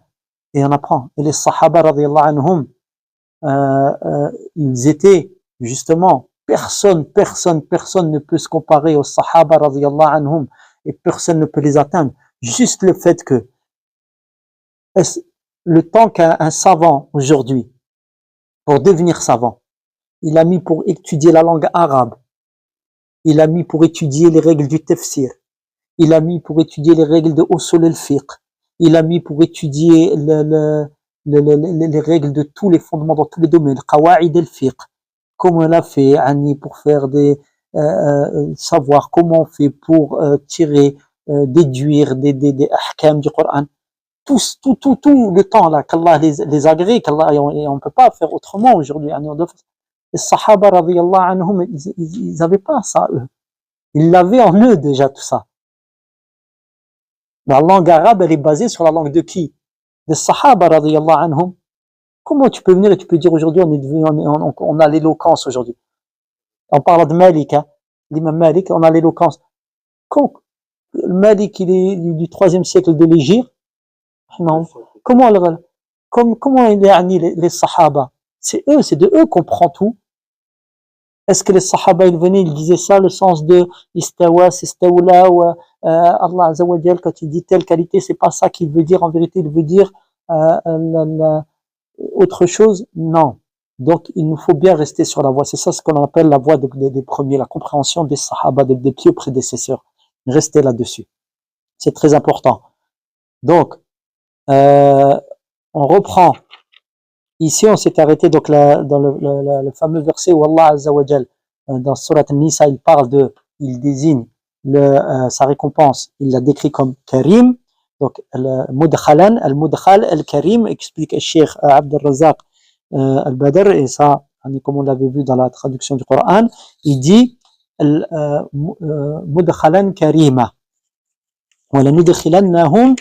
Et on apprend. Et les sahaba radiyallahu anhum, ils étaient justement, personne ne peut se comparer aux sahaba radiyallahu anhum, et personne ne peut les atteindre. Juste le fait que le temps qu'un savant aujourd'hui, pour devenir savant, il a mis pour étudier la langue arabe, il a mis pour étudier les règles du tafsir, il a mis pour étudier les règles de usul al-fiqh, il a mis pour étudier les règles de tous les fondements dans tous les domaines, qawa'id al-fiqh, comment on a fait pour faire savoir comment on fait pour tirer, déduire des ahkam du Coran. Tout le temps là qu'Allah les agrée, et on peut pas faire autrement aujourd'hui. Les sahaba radiyallahu anhum, ils avaient pas ça eux. Ils l'avaient en eux déjà tout ça. La langue arabe, elle est basée sur la langue de qui? Des sahaba radiyallahu anhum. Comment tu peux venir et tu peux dire aujourd'hui on a l'éloquence aujourd'hui. On parle de Malik, hein. L'imam Malik, on a l'éloquence. Malik, il est du 3e siècle de l'Hégire. Non. Comment il est les sahaba? C'est de eux qu'on prend tout. Est-ce que les sahaba, ils venaient, ils disaient ça, le sens de istawa, c'est istawla, ou Allah Azza wa Jal, quand il dit telle qualité, c'est pas ça qu'il veut dire, en vérité, il veut dire autre chose? Non. Donc, il nous faut bien rester sur la voie. C'est ça ce qu'on appelle la voie des premiers, la compréhension des sahaba, des pieux prédécesseurs. Restez là-dessus. C'est très important. Donc, on reprend. Ici, on s'est arrêté donc dans le fameux verset où Allah Azza wa Jal, dans Surat An-Nisa, il désigne sa récompense. Il la décrit comme Karim. Donc, al-Mudkhalan, al-Mudkhal, al-Karim, explique le Cheikh Abd al-Razaq al-Badr, et ça, comme on l'avait vu dans la traduction du Coran, il dit Mudkhalan Karima. Wala nudkhilannahum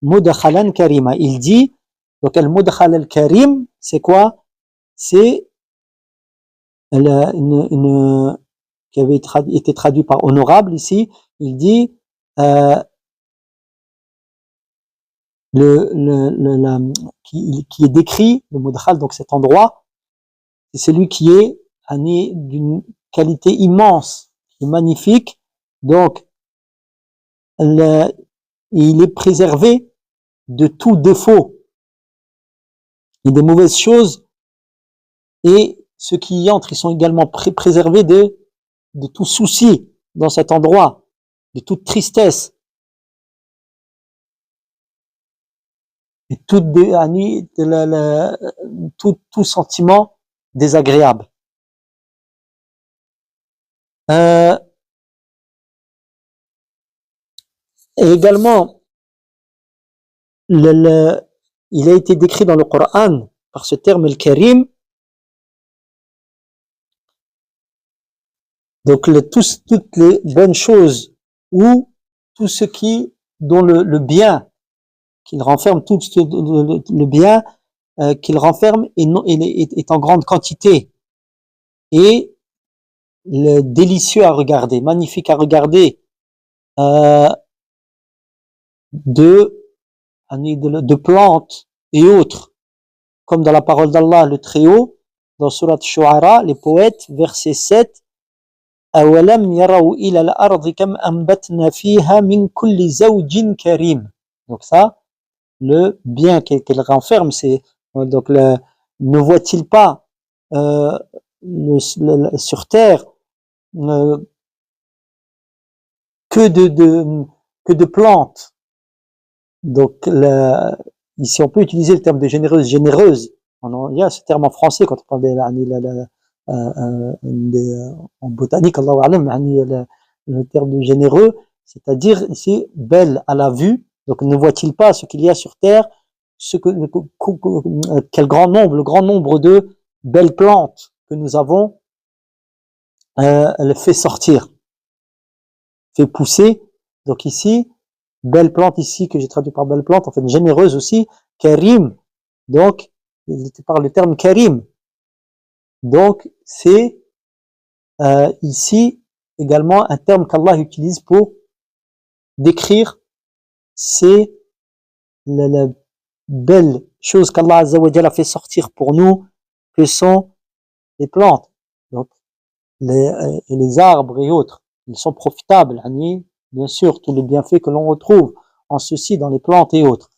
Mudkhalan Karima. Il dit, donc al-Mudkhal al-Karim, c'est quoi? C'est qui avait été traduit par honorable ici. Il dit qui est décrit, le Mudkhal, donc cet endroit, c'est celui qui est d'une qualité immense, qui est magnifique, donc il est préservé de tout défaut et des mauvaises choses, et ceux qui y entrent, ils sont également préservés de tout souci dans cet endroit, de toute tristesse, et tout sentiment désagréable. Et également, il a été décrit dans le Coran par ce terme al-Karim. Donc toutes les bonnes choses, ou tout ce dont le bien qu'il renferme, tout le bien qu'il renferme est en grande quantité, et délicieux à regarder, magnifique à regarder, euh, de, de plantes et autres, comme dans la parole d'Allah, le Très-Haut, dans Surat Shu'ara, les poètes, verset 7, أَوَلَمْ يَرَوْا إِلَى الْأَرْضِ كَمْ أَنْبَتْنَا فِيهَا مِنْ كُلِّ زَوْجٍ كَرِيمٍ. Donc ça, le bien qu'elle renferme, c'est donc ne voit-il pas sur terre euh, que de plantes. Donc ici on peut utiliser le terme de généreuse. Il y a ce terme en français quand on parle en botanique, Allahu a'lam, le terme de généreux, c'est-à-dire ici belle à la vue. Donc ne voit-il pas ce qu'il y a sur terre, quel grand nombre, le grand nombre de belles plantes que nous avons fait sortir, fait pousser. Donc ici, belle plante ici, que j'ai traduit par belle plante, en fait généreuse aussi, karim, donc il était par le terme karim. Donc c'est ici également un terme qu'Allah utilise pour décrire ces la belle chose qu'Allah Azza wa Jalla a fait sortir pour nous, que sont les plantes, donc les arbres et autres. Ils sont profitables, bien sûr, tous les bienfaits que l'on retrouve en ceci dans les plantes et autres.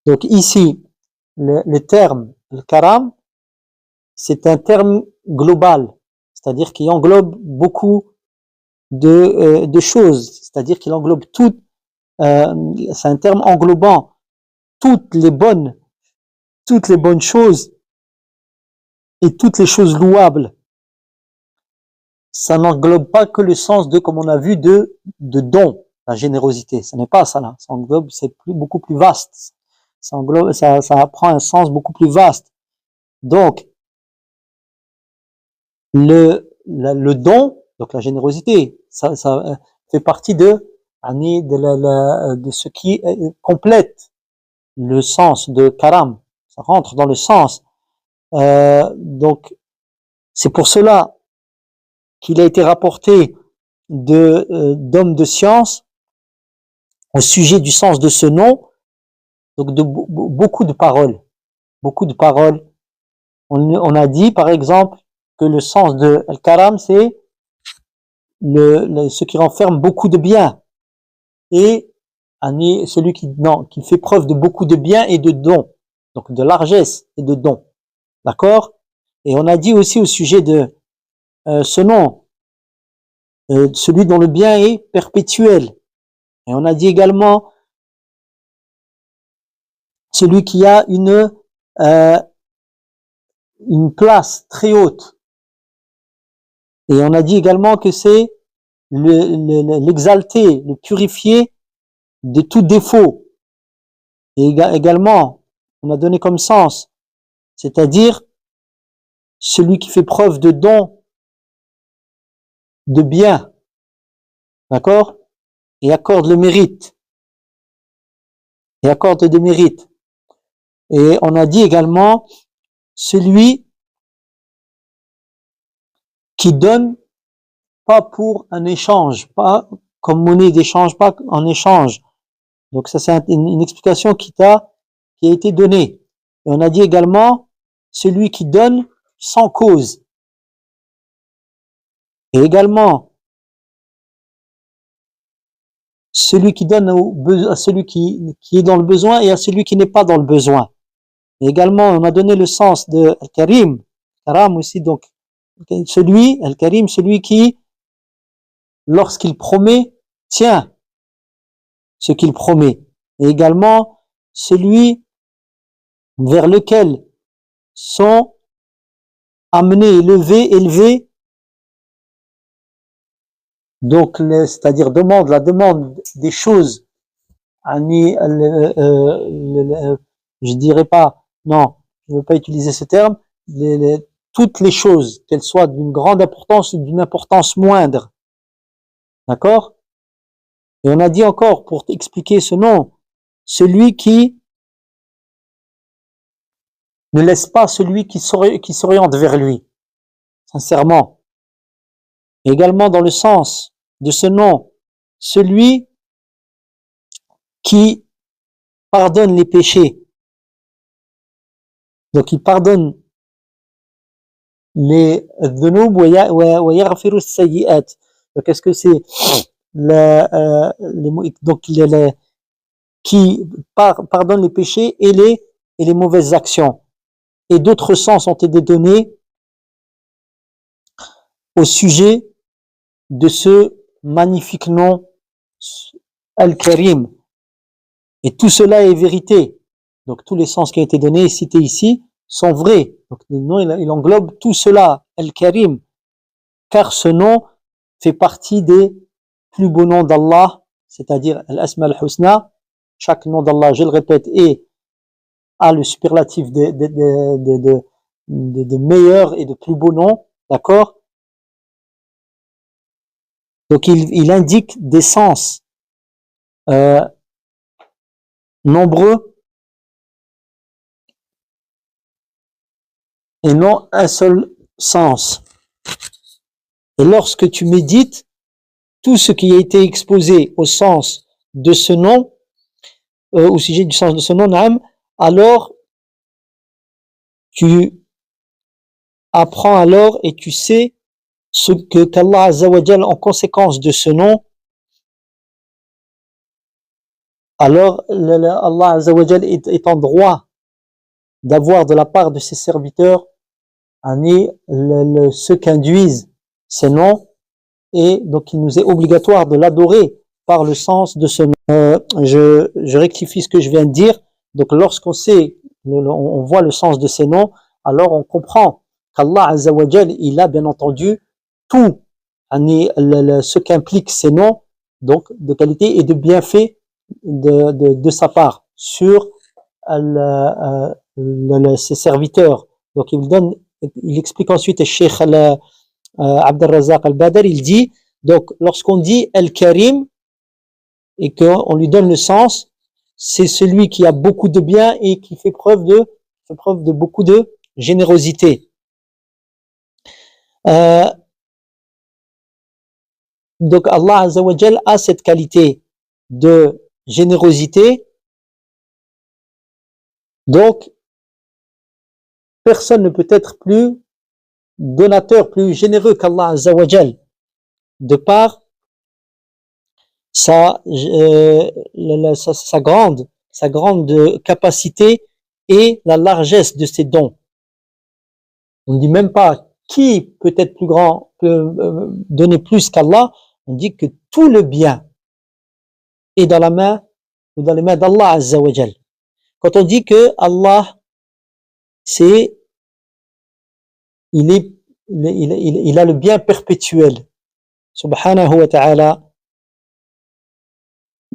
Donc ici, le terme le karam, c'est un terme global, c'est-à-dire qui englobe beaucoup de choses, c'est-à-dire qu'il englobe tout, c'est un terme englobant toutes les bonnes choses et toutes les choses louables. Ça n'englobe pas que le sens de, comme on a vu, de don, la générosité. Ce n'est pas ça là. Ça englobe, c'est beaucoup plus vaste. Ça englobe, ça prend un sens beaucoup plus vaste. Donc, le don, donc la générosité, ça fait partie de ce qui complète le sens de karam. Ça rentre dans le sens. Donc, c'est pour cela qu'il a été rapporté d'hommes de science au sujet du sens de ce nom, donc de beaucoup de paroles. Beaucoup de paroles. On a dit, par exemple, que le sens de Al-Karam, c'est ce qui renferme beaucoup de biens. Et celui qui fait preuve de beaucoup de biens et de dons. Donc de largesse et de dons. D'accord? Et on a dit aussi au sujet de ce nom, celui dont le bien est perpétuel. Et on a dit également celui qui a une place très haute. Et on a dit également que c'est l'exalté, le purifié de tout défaut. Et également, on a donné comme sens, c'est-à-dire celui qui fait preuve de don, de bien, d'accord, et accorde le mérite, et accorde des mérites. Et on a dit également celui qui donne pas pour un échange, pas comme monnaie d'échange, pas en échange. Donc ça c'est une explication qui a été donnée. Et on a dit également celui qui donne sans cause. Et également celui qui donne à celui qui est dans le besoin et à celui qui n'est pas dans le besoin. Et également on a donné le sens de Al-Karim, Karam aussi, donc celui, Al-Karim, celui qui, lorsqu'il promet, tient ce qu'il promet. Et également celui vers lequel sont amenés, élevés, donc c'est-à-dire la demande des choses, je dirais pas, non, je ne veux pas utiliser ce terme, toutes les choses, qu'elles soient d'une grande importance ou d'une importance moindre, d'accord? Et on a dit encore, pour expliquer ce nom, celui qui ne laisse pas celui qui s'oriente vers lui. sincèrement. Et également dans le sens de ce nom, celui qui pardonne les péchés. Donc il pardonne les dhunoub wa yaghfiru as-sayyi'at. Donc est-ce que c'est donc qui pardonne les péchés et les mauvaises actions. Et d'autres sens ont été donnés au sujet de ce magnifique nom Al-Karim. Et tout cela est vérité. Donc tous les sens qui ont été donnés et cités ici sont vrais. Donc le nom il englobe tout cela, Al-Karim, car ce nom fait partie des plus beaux noms d'Allah, c'est-à-dire Al-Asma al-Husna. Chaque nom d'Allah, je le répète, a le superlatif de meilleurs et de plus beaux noms, d'accord? Donc il indique des sens nombreux et non un seul sens. Et lorsque tu médites, tout ce qui a été exposé au sens de ce nom, au sujet du sens de ce nom, Naam, alors tu apprends alors et tu sais ce que qu'Allah Azza wa Jal, en conséquence de ce nom, alors Allah Azza wa Jal est en droit d'avoir de la part de ses serviteurs ce qu'induisent ces noms, et donc il nous est obligatoire de l'adorer par le sens de ce nom. Je rectifie ce que je viens de dire. Donc lorsqu'on sait, on voit le sens de ces noms, alors on comprend qu'Allah Azza wa Jal, il a bien entendu tout ce qu'impliquent ces noms, donc de qualité et de bienfaits de sa part sur ses serviteurs. Donc il explique ensuite, le Cheikh Abd al-Razzaq al-Badr, il dit, donc lorsqu'on dit Al-Karim et qu'on lui donne le sens, c'est celui qui a beaucoup de bien et qui fait preuve de beaucoup de générosité. Donc Allah Azza wa Jal a cette qualité de générosité. Donc personne ne peut être plus donateur, plus généreux qu'Allah Azza wa Jal, de par sa grande capacité et la largesse de ses dons. On ne dit même pas qui peut être plus grand, peut donner plus qu'Allah. On dit que tout le bien est dans la main ou dans les mains d'Allah Azza wa Jal. Quand on dit que Allah, il a le bien perpétuel, subhanahu wa ta'ala,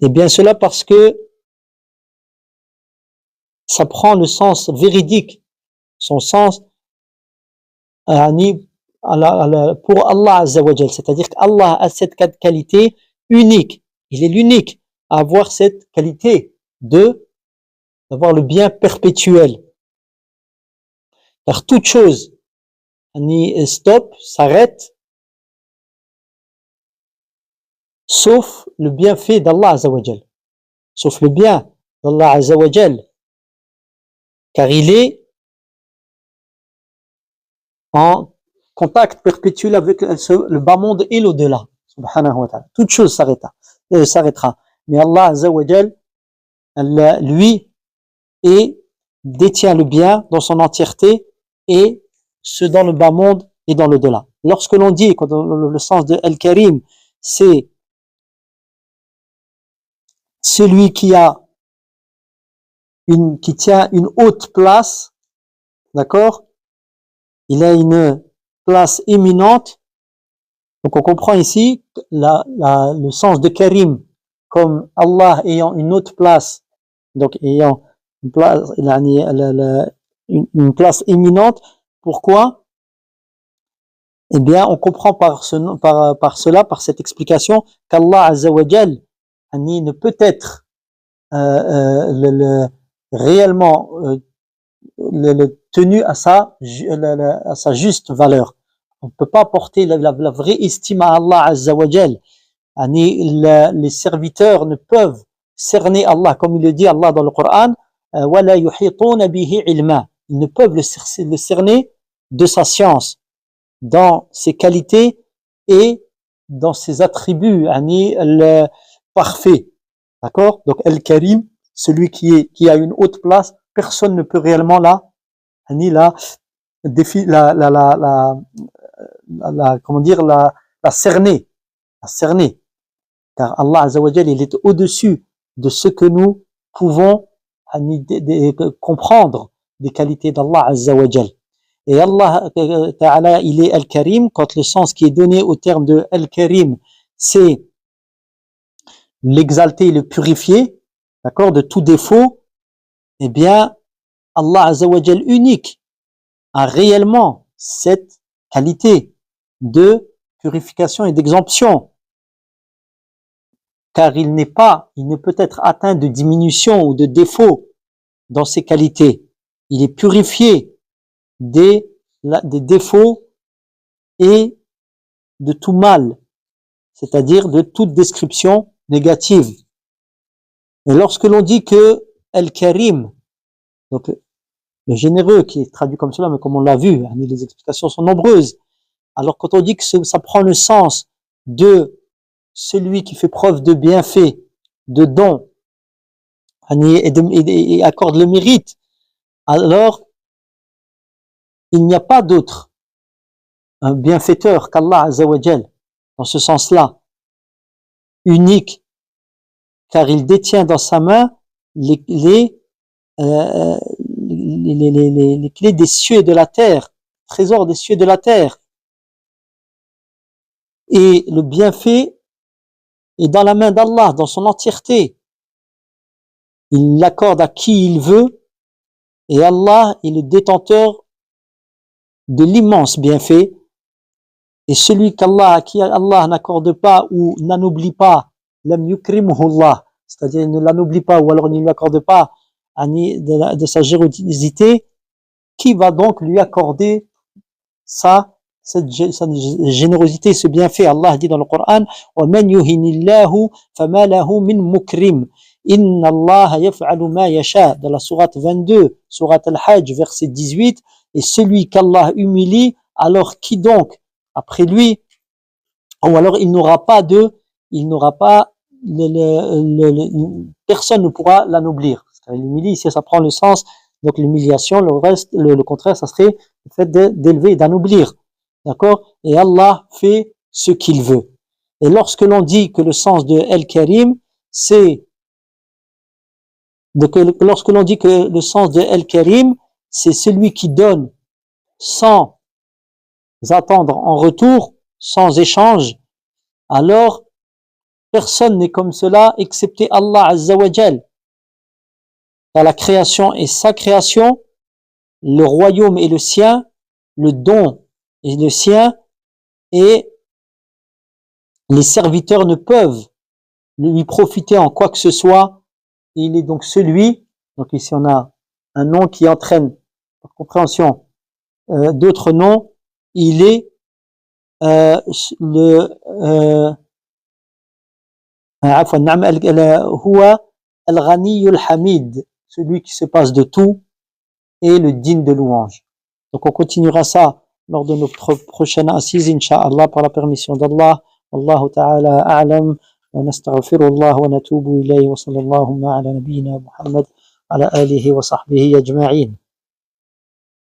et bien cela parce que ça prend le sens véridique, son sens pour Allah Azza wa Jal, c'est-à-dire qu'Allah a cette qualité unique, il est l'unique à avoir cette qualité d'avoir le bien perpétuel. Car toute chose s'arrête, sauf le bienfait d'Allah Azza wa Jal, sauf le bien d'Allah Azza wa Jal, car il est en contact perpétuel avec le bas monde et l'au-delà, subhanahu wa ta'ala. Toute chose s'arrêtera. Mais Allah Azza wa Jal, lui, détient le bien dans son entièreté, et ce dans le bas monde et dans l'au-delà. Lorsque l'on dit, le sens de Al-Karim, c'est celui qui tient une haute place, d'accord? Il a une place éminente. Donc on comprend ici le sens de Karim comme Allah ayant une haute place, donc ayant une place éminente. Pourquoi? Eh bien, on comprend par cela, par cette explication, qu'Allah Azza wa Jal ne peut être réellement tenu à sa juste valeur. on ne peut pas porter la vraie estime à Allah Azza wa Jal. Les serviteurs ne peuvent cerner Allah, comme il le dit Allah dans le Coran, وَلَا يُحِيطُونَ بِهِ عِلْمًا. Ils ne peuvent le cerner de sa science, dans ses qualités et dans ses attributs, le parfait. D'accord? Donc, Al-Karim, celui qui a une haute place, personne ne peut réellement la cerner. Car Allah Azza wa Jal, il est au-dessus de ce que nous pouvons comprendre des qualités d'Allah Azza wa Jal. Et Allah Ta'ala, il est Al-Karim, quand le sens qui est donné au terme de Al-Karim, c'est l'exalter, le purifier, d'accord, de tout défaut, eh bien, Allah Azza wa Jal unique a réellement cette qualité de purification et d'exemption. Car il ne peut être atteint de diminution ou de défaut dans ses qualités. Il est purifié des défauts et de tout mal, c'est-à-dire de toute description négative. Et lorsque l'on dit que Al-Karim, donc le généreux, qui est traduit comme cela, mais comme on l'a vu, les explications sont nombreuses. Alors quand on dit que ça prend le sens de celui qui fait preuve de bienfait, de don, et accorde le mérite, alors il n'y a pas d'autre un bienfaiteur qu'Allah Azza wa Jal, dans ce sens-là, unique, car il détient dans sa main les clés des cieux et de la terre, trésors des cieux et de la terre. Et le bienfait est dans la main d'Allah, dans son entièreté. Il l'accorde à qui il veut, et Allah est le détenteur de l'immense bienfait. Et celui à qui Allah n'accorde pas ou n'anoublit pas, lam yukrimuhu Allah, c'est-à-dire il ne l'anoublit pas ou alors il ne lui accorde pas de sa générosité, qui va donc lui accorder cette générosité, ce bienfait? Allah dit dans le Coran, وَمَنْ يُهِنِ اللَّهُ فَمَا لَهُ مِنْ مُكْرِمٍ إِنَّ اللَّهَ يَفْعَلُ مَا يَشَاءُ, dans la sourate 22, sourate Al-Hajj, verset 18, et celui qu'Allah humilie, alors qui donc, après lui, ou alors il n'aura pas, personne ne pourra l'anoblir. L'humilie, ici, ça prend le sens, donc l'humiliation, le contraire, ça serait le fait d'élever et d'anoblir. D'accord? Et Allah fait ce qu'il veut. Et lorsque l'on dit que le sens de Al-Karim, lorsque l'on dit que le sens de Al-Karim, c'est celui qui donne sans attendre en retour, sans échange, alors personne n'est comme cela excepté Allah Azza wa Jal. Car la création est sa création, le royaume est le sien, le don est le sien, et les serviteurs ne peuvent lui profiter en quoi que ce soit. Il est donc celui, donc ici on a un nom qui entraîne, par compréhension, d'autres noms, il est huwa al-Ghani al-Hamid, celui qui se passe de tout et le digne de louange. Donc on continuera ça lors de notre prochaine assise, Inch'Allah, par la permission d'Allah. Wallahu ta'ala a'lam, wa nastaghfirullah wa natubu ilayhi, wa sallallahu ala nabiyyina Muhammad ala alihi wa sahbihi ajma'in.